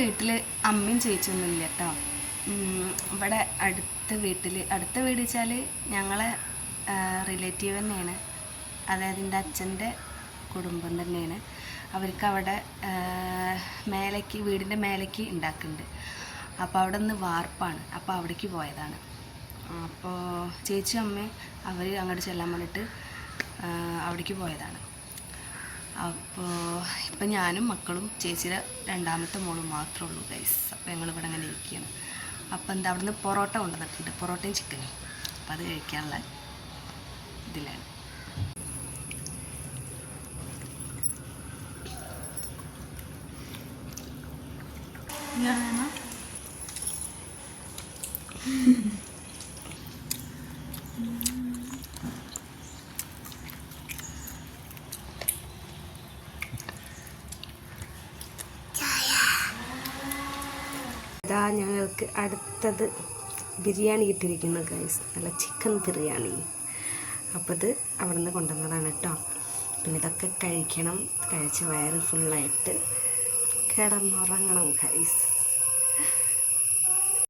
വീട്ടിൽ അമ്മയും ചേച്ചിയൊന്നുമില്ല കേട്ടോ. ഇവിടെ അടുത്ത വീട് വെച്ചാൽ ഞങ്ങളെ റിലേറ്റീവ് തന്നെയാണ്. അതായത് എൻ്റെ അച്ഛൻ്റെ കുടുംബം തന്നെയാണ്. അവർക്ക് അവിടെ മേലേക്ക് വീടിൻ്റെ മേലേക്ക് ഉണ്ടാക്കുന്നുണ്ട്. അപ്പോൾ അവിടെ നിന്ന് വാർപ്പാണ്. അപ്പോൾ അവിടേക്ക് പോയതാണ്. അപ്പോൾ ചേച്ചിയും അമ്മയും അവർ അങ്ങോട്ട് ചെല്ലാൻ വേണ്ടിയിട്ട് അവിടേക്ക് പോയതാണ്. അപ്പോൾ ഇപ്പം ഞാനും മക്കളും ചേച്ചിയുടെ രണ്ടാമത്തെ മോളും മാത്രമേ ഉള്ളൂ ഗൈസ്. അപ്പോൾ ഞങ്ങളിവിടെ അങ്ങനെ ഇരിക്കുകയാണ്. അപ്പോൾ എന്താ അവിടെ നിന്ന് പൊറോട്ട കൊണ്ടുവന്നിട്ടുണ്ട്, പൊറോട്ടയും ചിക്കനും. അപ്പം അത് കഴിക്കാനുള്ള ഇതിലാണ്. ഇതാ ഞങ്ങൾക്ക് അടുത്തത് ബിരിയാണി കിട്ടിയിരിക്കുന്നു ഗൈസ്, നല്ല ചിക്കൻ ബിരിയാണി. അപ്പോൾ ഇത് അവിടെ നിന്ന് കൊണ്ടുവന്നതാണ് കേട്ടോ. പിന്നെ ഇതൊക്കെ കഴിക്കണം, കഴിച്ച് വയറ് ഫുള്ളായിട്ട് കിടന്നുറങ്ങണം ഗൈസ്.